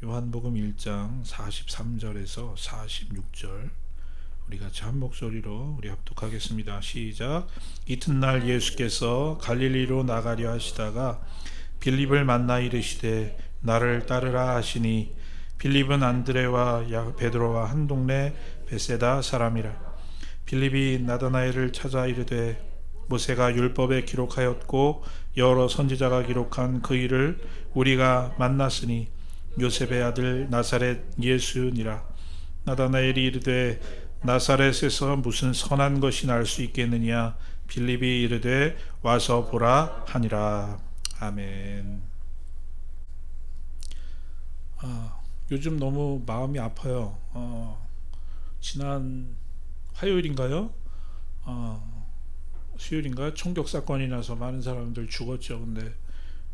요한복음 1장 43절에서 46절 우리 같이 한 목소리로 우리 합독하겠습니다. 시작. 이튿날 예수께서 갈릴리로 나가려 하시다가 빌립을 만나 이르시되 나를 따르라 하시니 빌립은 안드레와 베드로와 한 동네 베세다 사람이라. 빌립이 나다나엘을 찾아 이르되 모세가 율법에 기록하였고 여러 선지자가 기록한 그 일을 우리가 만났으니 요셉의 아들 나사렛 예수니라. 나다나엘이 이르되 나사렛에서 무슨 선한 것이 날 수 있겠느냐. 빌립이 이르되 와서 보라 하니라. 아멘. 요즘 너무 마음이 아파요. 지난 화요일인가요? 수요일인가요? 총격 사건이 나서 많은 사람들 죽었죠. 근데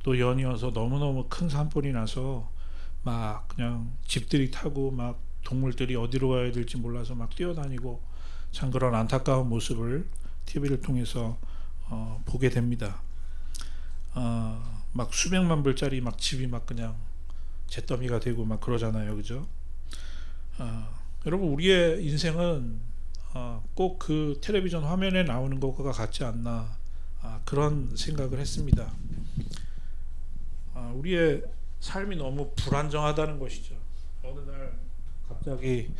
또 연이어서 너무너무 큰 산불이 나서 막 그냥 집들이 타고 막 동물들이 어디로 가야 될지 몰라서 막 뛰어다니고 참 그런 안타까운 모습을 TV를 통해서 보게 됩니다. 막 수백만 불짜리 막 집이 막 그냥 잿더미가 되고 막 그러잖아요, 그죠? 여러분, 우리의 인생은 꼭 그 텔레비전 화면에 나오는 것과 같지 않나, 그런 생각을 했습니다. 우리의 삶이 너무 불안정하다는 것이죠. 어느 날 갑자기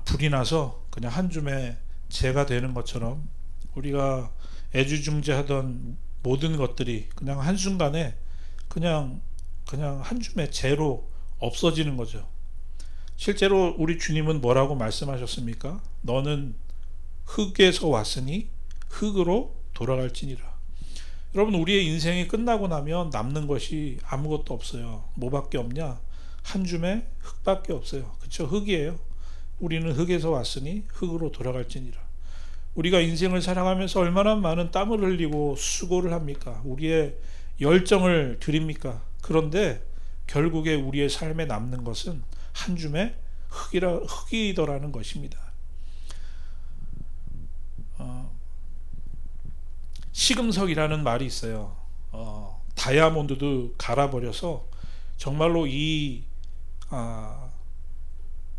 불이 나서 그냥 한 줌에 재가 되는 것처럼 우리가 애지중지하던 모든 것들이 그냥 한순간에 그냥 한 줌의 재로 없어지는 거죠. 실제로 우리 주님은 뭐라고 말씀하셨습니까? 너는 흙에서 왔으니 흙으로 돌아갈지니라. 여러분, 우리의 인생이 끝나고 나면 남는 것이 아무것도 없어요. 뭐밖에 없냐? 한 줌의 흙밖에 없어요. 그렇죠? 흙이에요. 우리는 흙에서 왔으니 흙으로 돌아갈지니라. 우리가 인생을 살아가면서 얼마나 많은 땀을 흘리고 수고를 합니까? 우리의 열정을 드립니까? 그런데 결국에 우리의 삶에 남는 것은 한 줌의 흙이더라는 것입니다. 시금석이라는 말이 있어요. 다이아몬드도 갈아버려서 정말로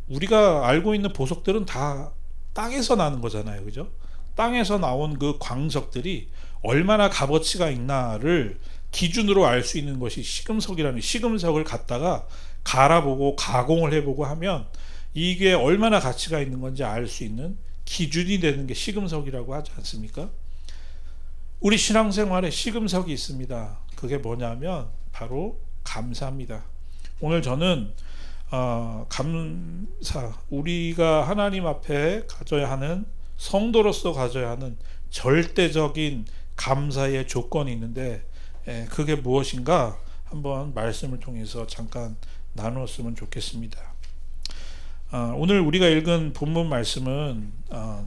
우리가 알고 있는 보석들은 다 땅에서 나는 거잖아요, 그죠? 땅에서 나온 그 광석들이 얼마나 값어치가 있나를 기준으로 알 수 있는 것이 시금석이라는, 시금석을 갖다가 갈아보고 가공을 해보고 하면 이게 얼마나 가치가 있는 건지 알 수 있는 기준이 되는 게 시금석이라고 하지 않습니까? 우리 신앙생활에 시금석이 있습니다. 그게 뭐냐면 바로 감사입니다. 오늘 저는 감사, 우리가 하나님 앞에 가져야 하는, 성도로서 가져야 하는 절대적인 감사의 조건이 있는데, 그게 무엇인가 한번 말씀을 통해서 잠깐 나누었으면 좋겠습니다. 오늘 우리가 읽은 본문 말씀은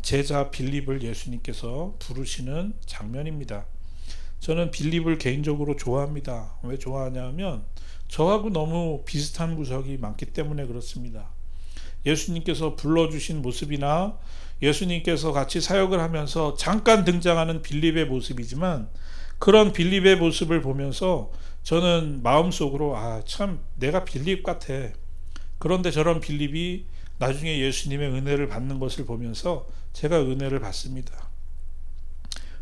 제자 빌립을 예수님께서 부르시는 장면입니다. 저는 빌립을 개인적으로 좋아합니다. 왜 좋아하냐면 저하고 너무 비슷한 구석이 많기 때문에 그렇습니다. 예수님께서 불러주신 모습이나 예수님께서 같이 사역을 하면서 잠깐 등장하는 빌립의 모습이지만, 그런 빌립의 모습을 보면서 저는 마음속으로 참 내가 빌립 같아. 그런데 저런 빌립이 나중에 예수님의 은혜를 받는 것을 보면서 제가 은혜를 받습니다.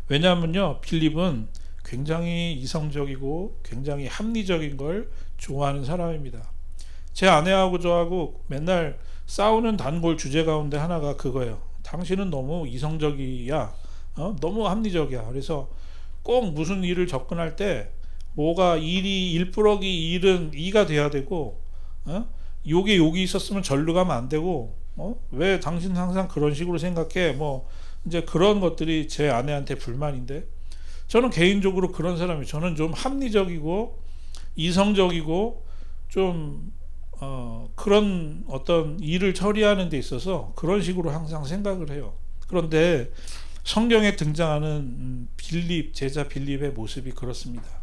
왜냐하면요, 빌립은 굉장히 이성적이고 굉장히 합리적인 걸 좋아하는 사람입니다. 제 아내하고 저하고 맨날 싸우는 단골 주제 가운데 하나가 그거예요. 당신은 너무 이성적이야. 너무 합리적이야. 그래서 꼭 무슨 일을 접근할 때 뭐가 1 플러기 1은 2가 돼야 되고, 요게 여기 있었으면 절로 가면 안 되고, 왜 당신 항상 그런 식으로 생각해? 뭐 이제 그런 것들이 제 아내한테 불만인데, 저는 개인적으로 그런 사람이에요. 저는 좀 합리적이고 이성적이고 좀 그런 어떤 일을 처리하는 데 있어서 그런 식으로 항상 생각을 해요. 그런데 성경에 등장하는 빌립, 제자 빌립의 모습이 그렇습니다.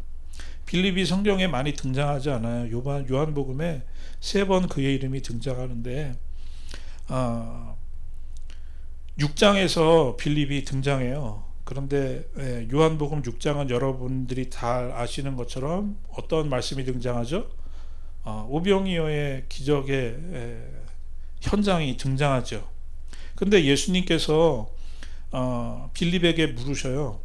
빌립이 성경에 많이 등장하지 않아요. 요한복음에 3번 그의 이름이 등장하는데 6장에서 빌립이 등장해요. 그런데 요한복음 6장은 여러분들이 다 아시는 것처럼 어떤 말씀이 등장하죠? 오병이어의 기적의 현장이 등장하죠. 근데 예수님께서 빌립에게 물으셔요.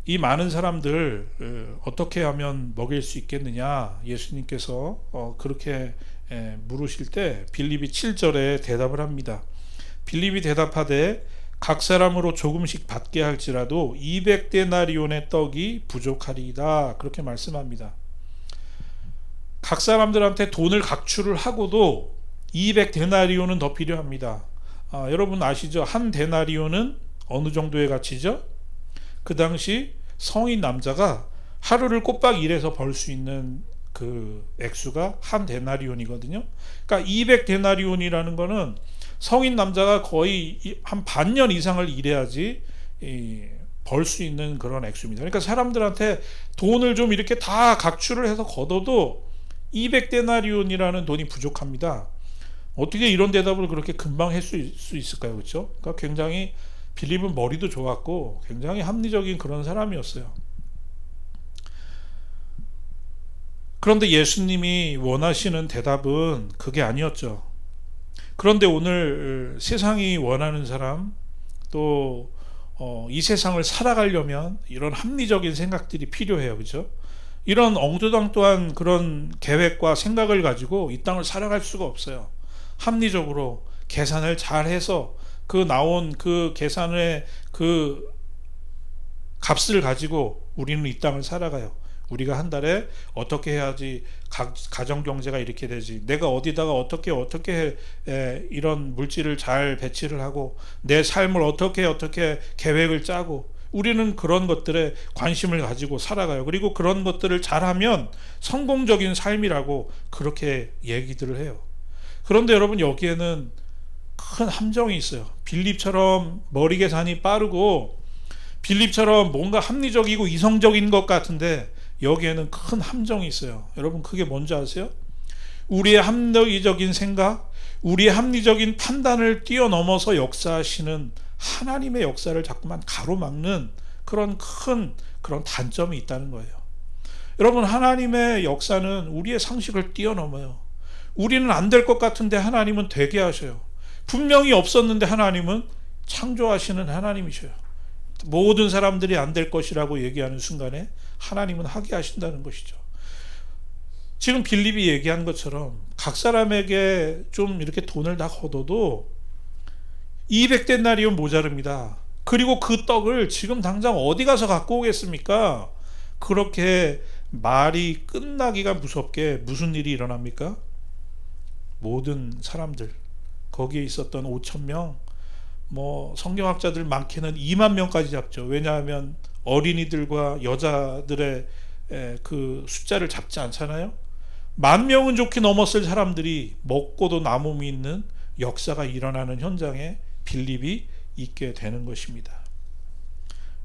이 많은 사람들 어떻게 하면 먹일 수 있겠느냐? 예수님께서 그렇게 물으실 때 빌립이 7절에 대답을 합니다. 빌립이 대답하되 각 사람으로 조금씩 받게 할지라도 200데나리온의 떡이 부족하리이다. 그렇게 말씀합니다. 각 사람들한테 돈을 각출을 하고도 200데나리온은 더 필요합니다. 여러분 아시죠? 한 데나리온은 어느 정도의 가치죠? 그 당시 성인 남자가 하루를 꼬박 일해서 벌 수 있는 그 액수가 한 데나리온이거든요. 그러니까 200데나리온이라는 거는 성인 남자가 거의 한 반년 이상을 일해야지 벌 수 있는 그런 액수입니다. 그러니까 사람들한테 돈을 좀 이렇게 다 각출을 해서 걷어도 200데나리온이라는 돈이 부족합니다. 어떻게 이런 대답을 그렇게 금방 할 수 있을까요? 그렇죠? 그러니까 굉장히 빌립은 머리도 좋았고 굉장히 합리적인 그런 사람이었어요. 그런데 예수님이 원하시는 대답은 그게 아니었죠. 그런데 오늘 세상이 원하는 사람, 또 이 세상을 살아가려면 이런 합리적인 생각들이 필요해요. 그렇죠? 이런 엉뚱한 그런 계획과 생각을 가지고 이 땅을 살아갈 수가 없어요. 합리적으로 계산을 잘 해서 그 나온 그 계산의 그 값을 가지고 우리는 이 땅을 살아가요. 우리가 한 달에 어떻게 해야지 가정 경제가 이렇게 되지, 내가 어디다가 어떻게 이런 물질을 잘 배치를 하고 내 삶을 어떻게 계획을 짜고, 우리는 그런 것들에 관심을 가지고 살아가요. 그리고 그런 것들을 잘하면 성공적인 삶이라고 그렇게 얘기들을 해요. 그런데 여러분, 여기에는 큰 함정이 있어요. 빌립처럼 머리 계산이 빠르고 빌립처럼 뭔가 합리적이고 이성적인 것 같은데 여기에는 큰 함정이 있어요. 여러분, 그게 뭔지 아세요? 우리의 합리적인 생각, 우리의 합리적인 판단을 뛰어넘어서 역사하시는 하나님의 역사를 자꾸만 가로막는 그런 큰 그런 단점이 있다는 거예요. 여러분, 하나님의 역사는 우리의 상식을 뛰어넘어요. 우리는 안 될 것 같은데 하나님은 되게 하셔요. 분명히 없었는데 하나님은 창조하시는 하나님이셔요. 모든 사람들이 안 될 것이라고 얘기하는 순간에 하나님은 하게 하신다는 것이죠. 지금 빌립이 얘기한 것처럼 각 사람에게 좀 이렇게 돈을 다 걷어도 200데나리온 모자릅니다. 그리고 그 떡을 지금 당장 어디 가서 갖고 오겠습니까? 그렇게 말이 끝나기가 무섭게 무슨 일이 일어납니까? 모든 사람들, 거기에 있었던 5,000명, 성경학자들 많게는 2만 명까지 잡죠. 왜냐하면 어린이들과 여자들의 그 숫자를 잡지 않잖아요. 10,000명은 좋게 넘었을 사람들이 먹고도 남음이 있는 역사가 일어나는 현장에 빌립이 있게 되는 것입니다.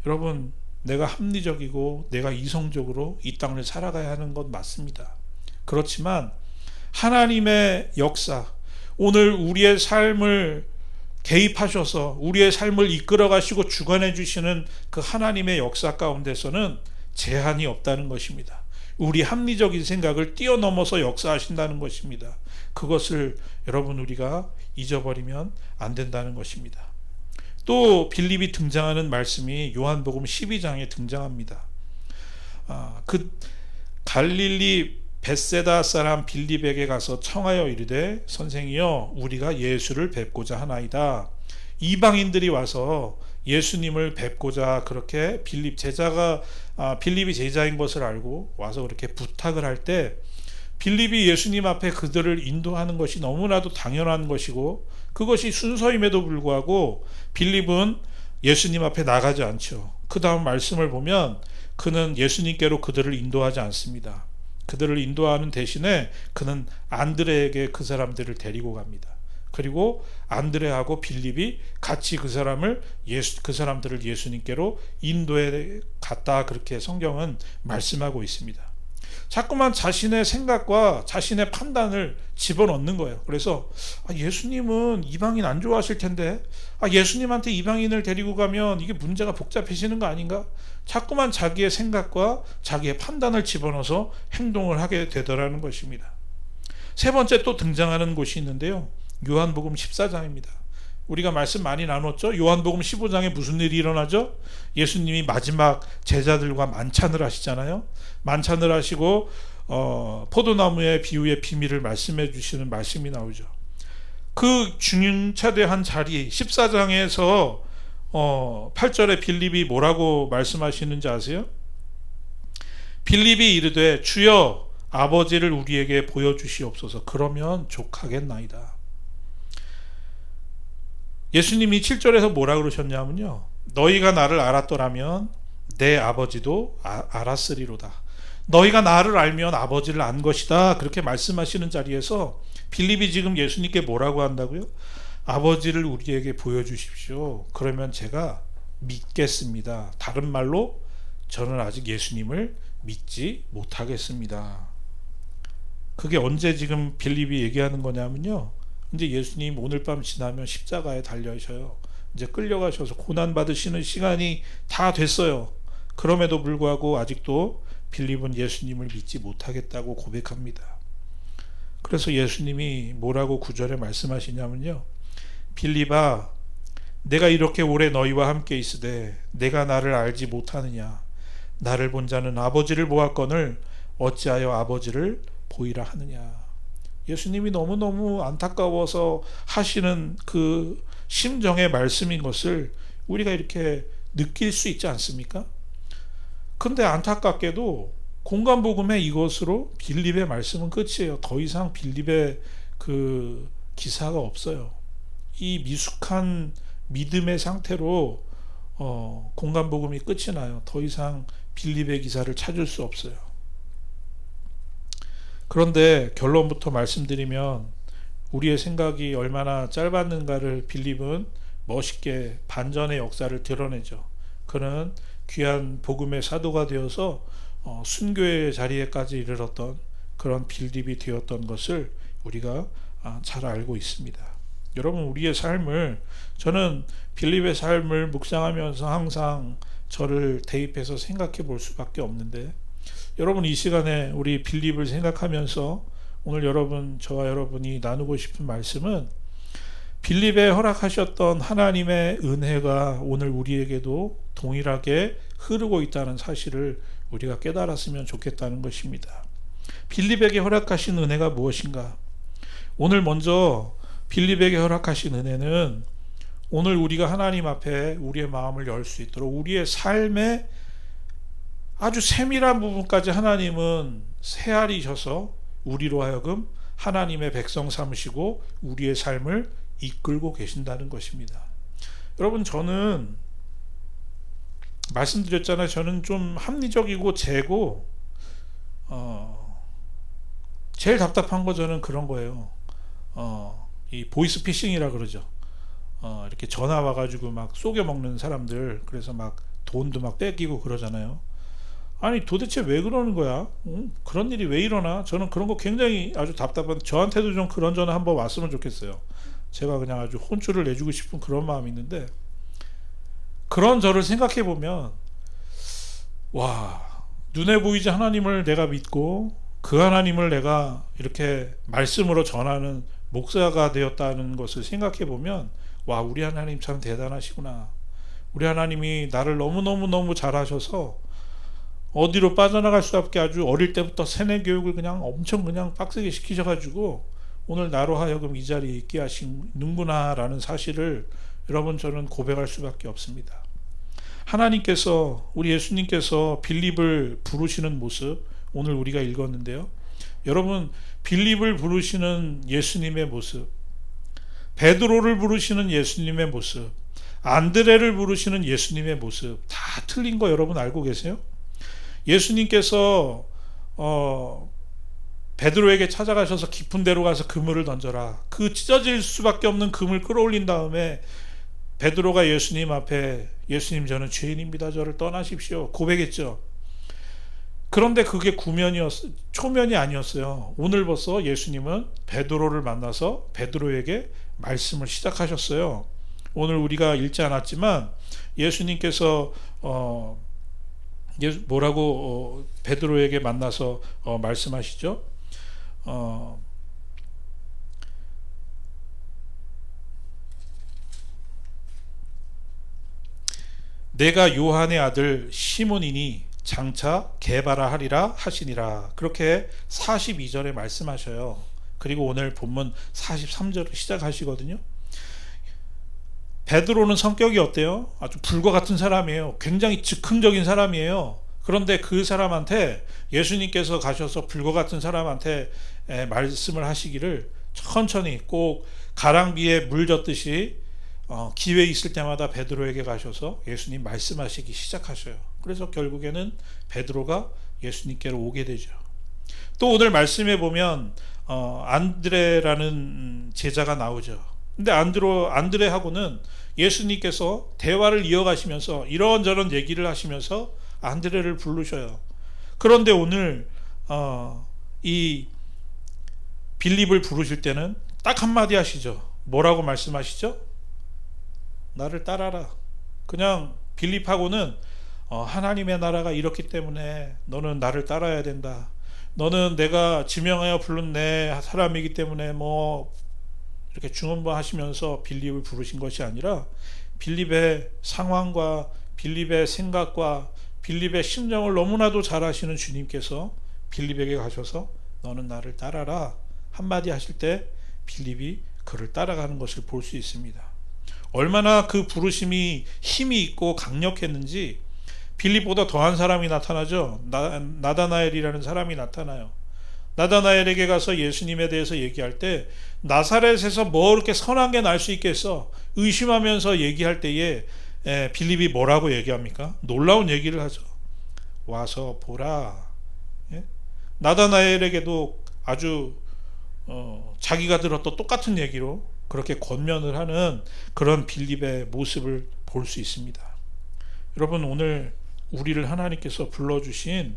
여러분, 내가 합리적이고 내가 이성적으로 이 땅을 살아가야 하는 것 맞습니다. 그렇지만 하나님의 역사, 오늘 우리의 삶을 개입하셔서 우리의 삶을 이끌어 가시고 주관해 주시는 그 하나님의 역사 가운데서는 제한이 없다는 것입니다. 우리 합리적인 생각을 뛰어넘어서 역사하신다는 것입니다. 그것을 여러분, 우리가 잊어버리면 안 된다는 것입니다. 또 빌립이 등장하는 말씀이 요한복음 12장에 등장합니다. 그 갈릴리 벳세다 사람 빌립에게 가서 청하여 이르되, 선생이여, 우리가 예수를 뵙고자 하나이다. 이방인들이 와서 예수님을 뵙고자 그렇게 빌립이 제자인 것을 알고 와서 그렇게 부탁을 할 때, 빌립이 예수님 앞에 그들을 인도하는 것이 너무나도 당연한 것이고 그것이 순서임에도 불구하고 빌립은 예수님 앞에 나가지 않죠. 그 다음 말씀을 보면 그는 예수님께로 그들을 인도하지 않습니다. 그들을 인도하는 대신에 그는 안드레에게 그 사람들을 데리고 갑니다. 그리고 안드레하고 빌립이 같이 그 사람들을 예수님께로 인도해 갔다, 그렇게 성경은 말씀하고 있습니다. 자꾸만 자신의 생각과 자신의 판단을 집어넣는 거예요. 그래서 예수님은 이방인 안 좋아하실 텐데, 예수님한테 이방인을 데리고 가면 이게 문제가 복잡해지는 거 아닌가? 자꾸만 자기의 생각과 자기의 판단을 집어넣어서 행동을 하게 되더라는 것입니다. 세 번째 또 등장하는 곳이 있는데요, 요한복음 14장입니다. 우리가 말씀 많이 나눴죠. 요한복음 15장에 무슨 일이 일어나죠? 예수님이 마지막 제자들과 만찬을 하시잖아요. 만찬을 하시고 포도나무의 비유의 비밀을 말씀해 주시는 말씀이 나오죠. 그 중차대한 자리 14장에서 8절에 빌립이 뭐라고 말씀하시는지 아세요? 빌립이 이르되 주여 아버지를 우리에게 보여주시옵소서. 그러면 족하겠나이다. 예수님이 7절에서 뭐라 그러셨냐면요, 너희가 나를 알았더라면 내 아버지도 알았으리로다. 너희가 나를 알면 아버지를 안 것이다. 그렇게 말씀하시는 자리에서 빌립이 지금 예수님께 뭐라고 한다고요? 아버지를 우리에게 보여주십시오. 그러면 제가 믿겠습니다. 다른 말로 저는 아직 예수님을 믿지 못하겠습니다. 그게 언제 지금 빌립이 얘기하는 거냐면요, 이제 예수님 오늘 밤 지나면 십자가에 달려셔요. 이제 끌려가셔서 고난받으시는 시간이 다 됐어요. 그럼에도 불구하고 아직도 빌립은 예수님을 믿지 못하겠다고 고백합니다. 그래서 예수님이 뭐라고 9절에 말씀하시냐면요, 빌립아, 내가 이렇게 오래 너희와 함께 있으되 내가 나를 알지 못하느냐? 나를 본 자는 아버지를 보았거늘 어찌하여 아버지를 보이라 하느냐? 예수님이 너무너무 안타까워서 하시는 그 심정의 말씀인 것을 우리가 이렇게 느낄 수 있지 않습니까? 근데 안타깝게도 공간복음의 이것으로 빌립의 말씀은 끝이에요. 더 이상 빌립의 그 기사가 없어요. 이 미숙한 믿음의 상태로 공간복음이 끝이 나요. 더 이상 빌립의 기사를 찾을 수 없어요. 그런데 결론부터 말씀드리면 우리의 생각이 얼마나 짧았는가를 빌립은 멋있게 반전의 역사를 드러내죠. 그는 귀한 복음의 사도가 되어서 순교의 자리에까지 이르렀던 그런 빌립이 되었던 것을 우리가 잘 알고 있습니다. 여러분, 우리의 삶을, 저는 빌립의 삶을 묵상하면서 항상 저를 대입해서 생각해 볼 수밖에 없는데, 여러분 이 시간에 우리 빌립을 생각하면서 오늘 저와 여러분이 나누고 싶은 말씀은, 빌립에 허락하셨던 하나님의 은혜가 오늘 우리에게도 동일하게 흐르고 있다는 사실을 우리가 깨달았으면 좋겠다는 것입니다. 빌립에게 허락하신 은혜가 무엇인가? 오늘 먼저 빌립에게 허락하신 은혜는, 오늘 우리가 하나님 앞에 우리의 마음을 열 수 있도록 우리의 삶의 아주 세밀한 부분까지 하나님은 헤아리셔서 우리로 하여금 하나님의 백성 삼으시고 우리의 삶을 이끌고 계신다는 것입니다. 여러분, 저는 말씀드렸잖아요. 저는 좀 합리적이고 재고 제일 답답한 거 저는 그런 거예요. 이 보이스피싱이라 그러죠. 이렇게 전화 와가지고 막 속여먹는 사람들, 그래서 막 돈도 막 뺏기고 그러잖아요. 아니 도대체 왜 그러는 거야? 그런 일이 왜 일어나? 저는 그런 거 굉장히 아주 답답한, 저한테도 좀 그런 전화 한번 왔으면 좋겠어요. 제가 그냥 아주 혼쭐을 내주고 싶은 그런 마음이 있는데, 그런 저를 생각해 보면, 와, 눈에 보이지 하나님을 내가 믿고 그 하나님을 내가 이렇게 말씀으로 전하는 목사가 되었다는 것을 생각해 보면, 와, 우리 하나님 참 대단하시구나. 우리 하나님이 나를 너무너무 잘하셔서 어디로 빠져나갈 수 없게 아주 어릴 때부터 세뇌 교육을 그냥 엄청 그냥 빡세게 시키셔가지고 오늘 나로 하여금 이 자리에 있게 하시는구나 라는 사실을 여러분, 저는 고백할 수밖에 없습니다. 하나님께서, 우리 예수님께서 빌립을 부르시는 모습, 오늘 우리가 읽었는데요, 여러분, 빌립을 부르시는 예수님의 모습, 베드로를 부르시는 예수님의 모습, 안드레를 부르시는 예수님의 모습 다 틀린 거 여러분 알고 계세요? 예수님께서 베드로에게 찾아가셔서 깊은 데로 가서 그물을 던져라. 그 찢어질 수밖에 없는 그물 끌어올린 다음에 베드로가 예수님 앞에, 예수님 저는 죄인입니다, 저를 떠나십시오 고백했죠. 그런데 그게 초면이 아니었어요. 오늘 벌써 예수님은 베드로를 만나서 베드로에게 말씀을 시작하셨어요. 오늘 우리가 읽지 않았지만 예수님께서 뭐라고 베드로에게 만나서 말씀하시죠? 내가 요한의 아들 시몬이니 장차 게바라 하리라 하시니라. 그렇게 42절에 말씀하셔요. 그리고 오늘 본문 43절을 시작하시거든요. 베드로는 성격이 어때요? 아주 불과 같은 사람이에요. 굉장히 즉흥적인 사람이에요. 그런데 그 사람한테 예수님께서 가셔서 불과 같은 사람한테 말씀을 하시기를 천천히 꼭 가랑비에 물 젓듯이 기회 있을 때마다 베드로에게 가셔서 예수님 말씀하시기 시작하셔요. 그래서 결국에는 베드로가 예수님께로 오게 되죠. 또 오늘 말씀에 보면 안드레라는 제자가 나오죠. 근데 안드레하고는 예수님께서 대화를 이어가시면서 이런저런 얘기를 하시면서 안드레를 부르셔요. 그런데 오늘 이 빌립을 부르실 때는 딱 한마디 하시죠. 뭐라고 말씀하시죠? 나를 따라라. 그냥 빌립하고는 하나님의 나라가 이렇기 때문에 너는 나를 따라야 된다. 너는 내가 지명하여 부른 내 사람이기 때문에 이렇게 중언부하시면서 빌립을 부르신 것이 아니라 빌립의 상황과 빌립의 생각과 빌립의 심정을 너무나도 잘 아시는 주님께서 빌립에게 가셔서 너는 나를 따라라 한마디 하실 때 빌립이 그를 따라가는 것을 볼 수 있습니다. 얼마나 그 부르심이 힘이 있고 강력했는지 빌립보다 더한 사람이 나타나죠. 나다나엘이라는 사람이 나타나요. 나다나엘에게 가서 예수님에 대해서 얘기할 때 나사렛에서 뭐 이렇게 선한 게 날 수 있겠어 의심하면서 얘기할 때에 빌립이 뭐라고 얘기합니까? 놀라운 얘기를 하죠. 와서 보라. 나다나엘에게도 아주 자기가 들었던 똑같은 얘기로 그렇게 권면을 하는 그런 빌립의 모습을 볼 수 있습니다. 여러분, 오늘 우리를 하나님께서 불러주신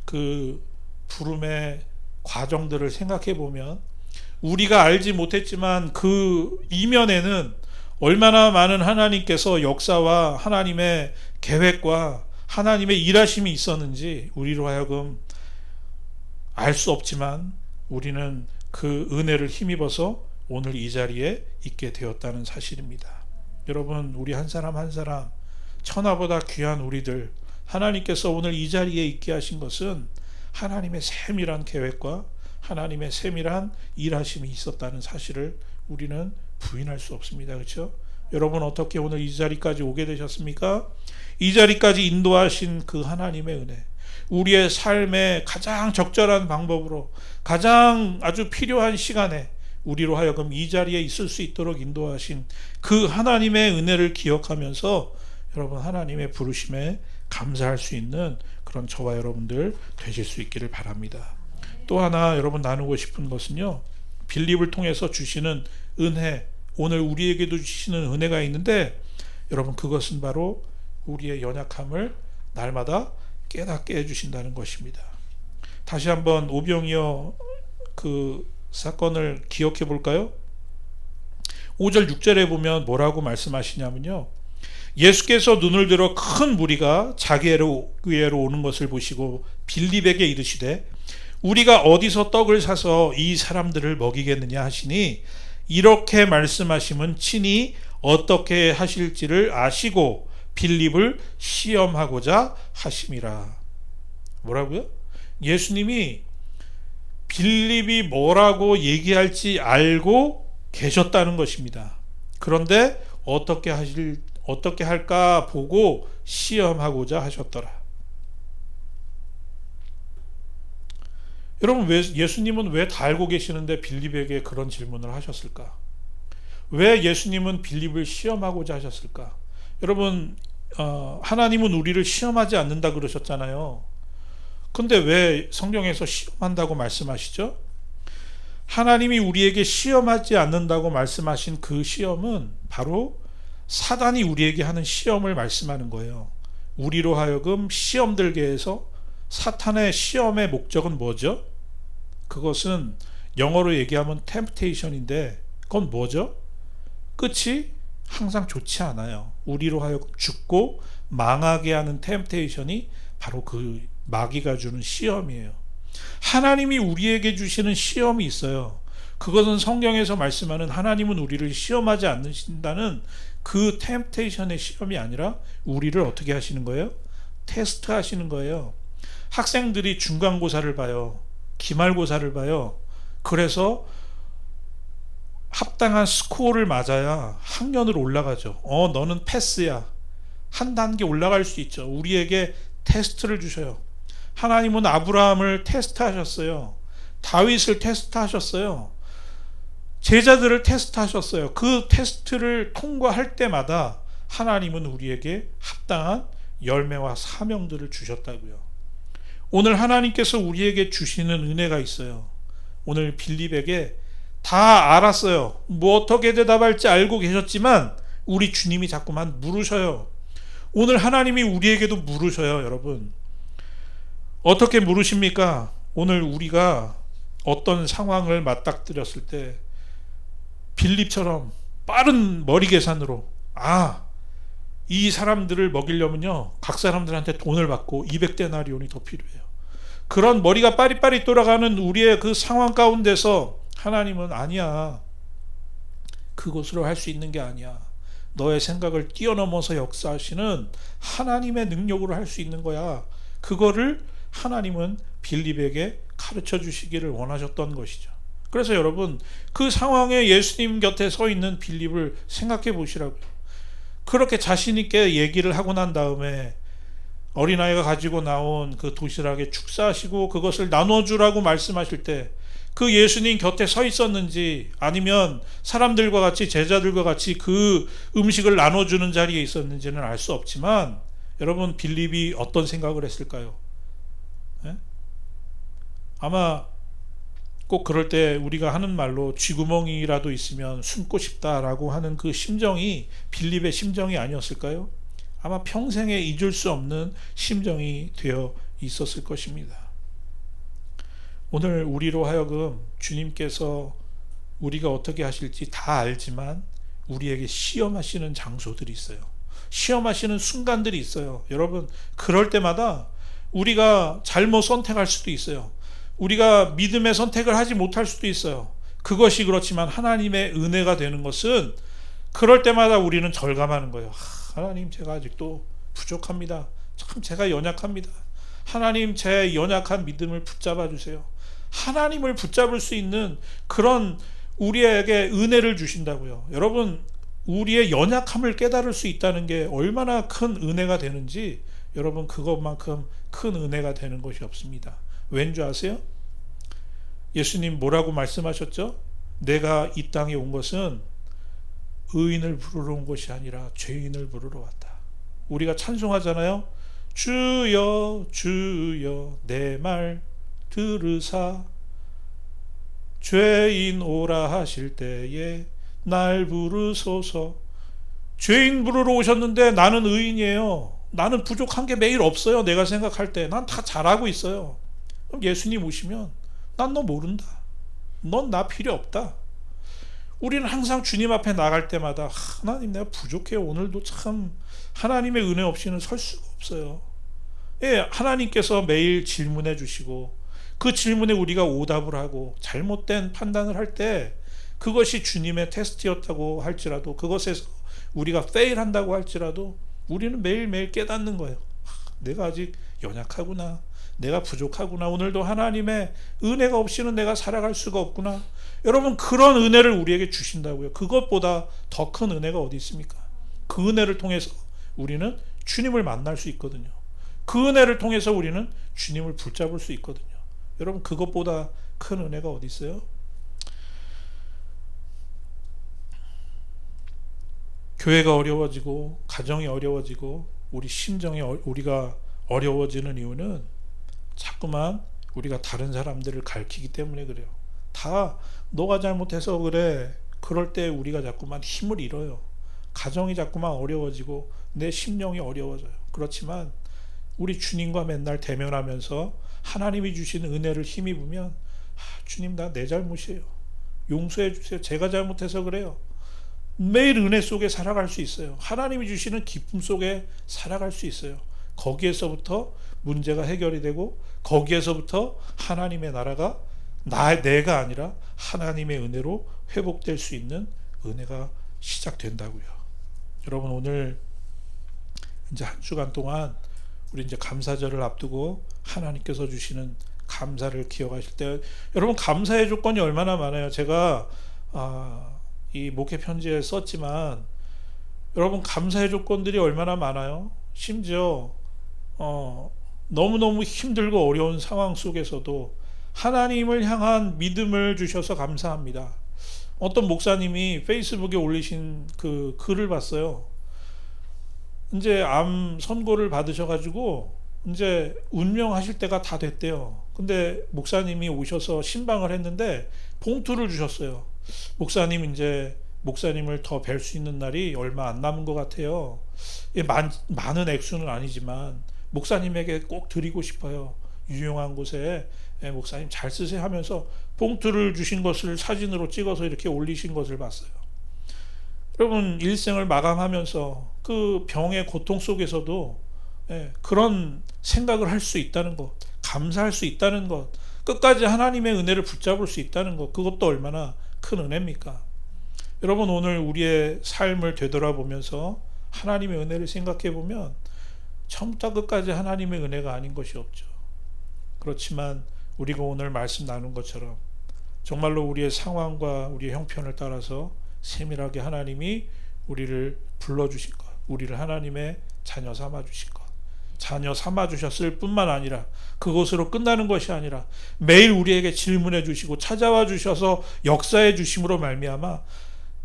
그 부름의 과정들을 생각해 보면 우리가 알지 못했지만 그 이면에는 얼마나 많은 하나님께서 역사와 하나님의 계획과 하나님의 일하심이 있었는지 우리로 하여금 알 수 없지만 우리는 그 은혜를 힘입어서 오늘 이 자리에 있게 되었다는 사실입니다. 여러분, 우리 한 사람 한 사람 천하보다 귀한 우리들 하나님께서 오늘 이 자리에 있게 하신 것은 하나님의 세밀한 계획과 하나님의 세밀한 일하심이 있었다는 사실을 우리는 부인할 수 없습니다. 그렇죠? 여러분, 어떻게 오늘 이 자리까지 오게 되셨습니까? 이 자리까지 인도하신 그 하나님의 은혜, 우리의 삶의 가장 적절한 방법으로 가장 아주 필요한 시간에 우리로 하여금 이 자리에 있을 수 있도록 인도하신 그 하나님의 은혜를 기억하면서 여러분, 하나님의 부르심에 감사할 수 있는 그런 저와 여러분들 되실 수 있기를 바랍니다. 또 하나 여러분 나누고 싶은 것은요, 빌립을 통해서 주시는 은혜, 오늘 우리에게도 주시는 은혜가 있는데 여러분, 그것은 바로 우리의 연약함을 날마다 깨닫게 해주신다는 것입니다. 다시 한번 오병이어 그 사건을 기억해 볼까요? 5절 6절에 보면 뭐라고 말씀하시냐면요, 예수께서 눈을 들어 큰 무리가 자기에게로 오는 것을 보시고 빌립에게 이르시되 우리가 어디서 떡을 사서 이 사람들을 먹이겠느냐 하시니 이렇게 말씀하심은 친히 어떻게 하실지를 아시고 빌립을 시험하고자 하심이라. 뭐라고요? 예수님이 빌립이 뭐라고 얘기할지 알고 계셨다는 것입니다. 그런데 어떻게 할까 보고 시험하고자 하셨더라. 여러분, 예수님은 왜 다 알고 계시는데 빌립에게 그런 질문을 하셨을까? 왜 예수님은 빌립을 시험하고자 하셨을까? 여러분, 하나님은 우리를 시험하지 않는다 그러셨잖아요. 근데 왜 성경에서 시험한다고 말씀하시죠? 하나님이 우리에게 시험하지 않는다고 말씀하신 그 시험은 바로 사단이 우리에게 하는 시험을 말씀하는 거예요. 우리로 하여금 시험 들게 해서 사탄의 시험의 목적은 뭐죠? 그것은 영어로 얘기하면 temptation인데, 그건 뭐죠? 끝이 항상 좋지 않아요. 우리로 하여금 죽고 망하게 하는 temptation이 바로 그 마귀가 주는 시험이에요. 하나님이 우리에게 주시는 시험이 있어요. 그것은 성경에서 말씀하는 하나님은 우리를 시험하지 않으신다는 그 템테이션의 시험이 아니라 우리를 어떻게 하시는 거예요? 테스트 하시는 거예요. 학생들이 중간고사를 봐요. 기말고사를 봐요. 그래서 합당한 스코어를 맞아야 학년으로 올라가죠. 너는 패스야. 한 단계 올라갈 수 있죠. 우리에게 테스트를 주셔요. 하나님은 아브라함을 테스트하셨어요. 다윗을 테스트하셨어요. 제자들을 테스트하셨어요. 그 테스트를 통과할 때마다 하나님은 우리에게 합당한 열매와 사명들을 주셨다고요. 오늘 하나님께서 우리에게 주시는 은혜가 있어요. 오늘 빌립에게 다 알았어요. 뭐 어떻게 대답할지 알고 계셨지만 우리 주님이 자꾸만 물으셔요. 오늘 하나님이 우리에게도 물으셔요, 여러분. 어떻게 물으십니까? 오늘 우리가 어떤 상황을 맞닥뜨렸을 때 빌립처럼 빠른 머리 계산으로 이 사람들을 먹이려면요 각 사람들한테 돈을 받고 200데나리온이 더 필요해요. 그런 머리가 빠릿빠릿 돌아가는 우리의 그 상황 가운데서 하나님은 아니야, 그것으로 할 수 있는 게 아니야, 너의 생각을 뛰어넘어서 역사하시는 하나님의 능력으로 할 수 있는 거야. 그거를 하나님은 빌립에게 가르쳐 주시기를 원하셨던 것이죠. 그래서 여러분, 그 상황에 예수님 곁에 서 있는 빌립을 생각해 보시라고요. 그렇게 자신 있게 얘기를 하고 난 다음에 어린아이가 가지고 나온 그 도시락에 축사하시고 그것을 나눠주라고 말씀하실 때 그 예수님 곁에 서 있었는지 아니면 사람들과 같이, 제자들과 같이 그 음식을 나눠주는 자리에 있었는지는 알 수 없지만, 여러분, 빌립이 어떤 생각을 했을까요? 아마 꼭 그럴 때 우리가 하는 말로 쥐구멍이라도 있으면 숨고 싶다라고 하는 그 심정이 빌립의 심정이 아니었을까요? 아마 평생에 잊을 수 없는 심정이 되어 있었을 것입니다. 오늘 우리로 하여금 주님께서 우리가 어떻게 하실지 다 알지만 우리에게 시험하시는 장소들이 있어요. 시험하시는 순간들이 있어요. 여러분, 그럴 때마다 우리가 잘못 선택할 수도 있어요. 우리가 믿음의 선택을 하지 못할 수도 있어요. 그것이 그렇지만 하나님의 은혜가 되는 것은 그럴 때마다 우리는 절감하는 거예요. 하나님, 제가 아직도 부족합니다. 참 제가 연약합니다. 하나님, 제 연약한 믿음을 붙잡아 주세요. 하나님을 붙잡을 수 있는 그런 우리에게 은혜를 주신다고요. 여러분, 우리의 연약함을 깨달을 수 있다는 게 얼마나 큰 은혜가 되는지, 여러분, 그것만큼 큰 은혜가 되는 것이 없습니다. 왠 줄 아세요? 예수님 뭐라고 말씀하셨죠? 내가 이 땅에 온 것은 의인을 부르러 온 것이 아니라 죄인을 부르러 왔다. 우리가 찬송하잖아요. 주여 주여 내 말 들으사 죄인 오라 하실 때에 날 부르소서. 죄인 부르러 오셨는데 나는 의인이에요. 나는 부족한 게 매일 없어요. 내가 생각할 때 난 다 잘하고 있어요. 그럼 예수님 오시면 난 너 모른다, 넌 나 필요 없다. 우리는 항상 주님 앞에 나갈 때마다 하나님, 내가 부족해요. 오늘도 참 하나님의 은혜 없이는 설 수가 없어요. 예, 하나님께서 매일 질문해 주시고 그 질문에 우리가 오답을 하고 잘못된 판단을 할 때 그것이 주님의 테스트였다고 할지라도, 그것에서 우리가 페일한다고 할지라도 우리는 매일매일 깨닫는 거예요. 내가 아직 연약하구나, 내가 부족하구나, 오늘도 하나님의 은혜가 없이는 내가 살아갈 수가 없구나. 여러분, 그런 은혜를 우리에게 주신다고요. 그것보다 더 큰 은혜가 어디 있습니까? 그 은혜를 통해서 우리는 주님을 만날 수 있거든요. 그 은혜를 통해서 우리는 주님을 붙잡을 수 있거든요. 여러분, 그것보다 큰 은혜가 어디 있어요? 교회가 어려워지고 가정이 어려워지고 우리 심정이 우리가 어려워지는 이유는 자꾸만 우리가 다른 사람들을 가르치기 때문에 그래요. 다 너가 잘못해서 그래. 그럴 때 우리가 자꾸만 힘을 잃어요. 가정이 자꾸만 어려워지고 내 심령이 어려워져요. 그렇지만 우리 주님과 맨날 대면하면서 하나님이 주신 은혜를 힘입으면 주님 나 내 잘못이에요. 용서해 주세요. 제가 잘못해서 그래요. 매일 은혜 속에 살아갈 수 있어요. 하나님이 주시는 기쁨 속에 살아갈 수 있어요. 거기에서부터 문제가 해결이 되고 거기에서부터 하나님의 나라가 내가 아니라 하나님의 은혜로 회복될 수 있는 은혜가 시작된다고요. 여러분 오늘 이제 한 주간 동안 우리 이제 감사절을 앞두고 하나님께서 주시는 감사를 기억하실 때 여러분 감사의 조건이 얼마나 많아요. 제가 이 목회 편지에 썼지만 여러분 감사의 조건들이 얼마나 많아요. 심지어 너무너무 힘들고 어려운 상황 속에서도 하나님을 향한 믿음을 주셔서 감사합니다. 어떤 목사님이 페이스북에 올리신 그 글을 봤어요. 이제 암 선고를 받으셔가지고 이제 운명하실 때가 다 됐대요. 근데 목사님이 오셔서 신방을 했는데 봉투를 주셨어요. 목사님 이제 목사님을 더 뵐 수 있는 날이 얼마 안 남은 것 같아요. 많은 액수는 아니지만 목사님에게 꼭 드리고 싶어요. 유용한 곳에 목사님 잘 쓰세요 하면서 봉투를 주신 것을 사진으로 찍어서 이렇게 올리신 것을 봤어요. 여러분 일생을 마감하면서 그 병의 고통 속에서도 그런 생각을 할 수 있다는 것, 감사할 수 있다는 것, 끝까지 하나님의 은혜를 붙잡을 수 있다는 것, 그것도 얼마나 큰 은혜입니까? 여러분 오늘 우리의 삶을 되돌아보면서 하나님의 은혜를 생각해 보면 처음부터 끝까지 하나님의 은혜가 아닌 것이 없죠. 그렇지만 우리가 오늘 말씀 나눈 것처럼 정말로 우리의 상황과 우리의 형편을 따라서 세밀하게 하나님이 우리를 불러주신 것, 우리를 하나님의 자녀 삼아주신 것, 자녀 삼아주셨을 뿐만 아니라 그것으로 끝나는 것이 아니라 매일 우리에게 질문해 주시고 찾아와 주셔서 역사해 주심으로 말미암아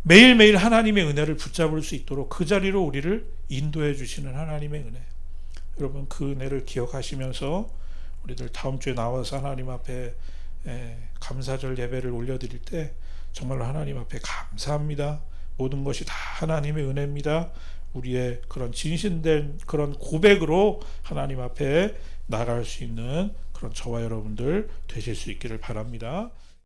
매일매일 하나님의 은혜를 붙잡을 수 있도록 그 자리로 우리를 인도해 주시는 하나님의 은혜. 여러분 그 은혜를 기억하시면서 우리들 다음 주에 나와서 하나님 앞에 감사절 예배를 올려드릴 때 정말로 하나님 앞에 감사합니다. 모든 것이 다 하나님의 은혜입니다. 우리의 그런 진실된 그런 고백으로 하나님 앞에 나갈 수 있는 그런 저와 여러분들 되실 수 있기를 바랍니다.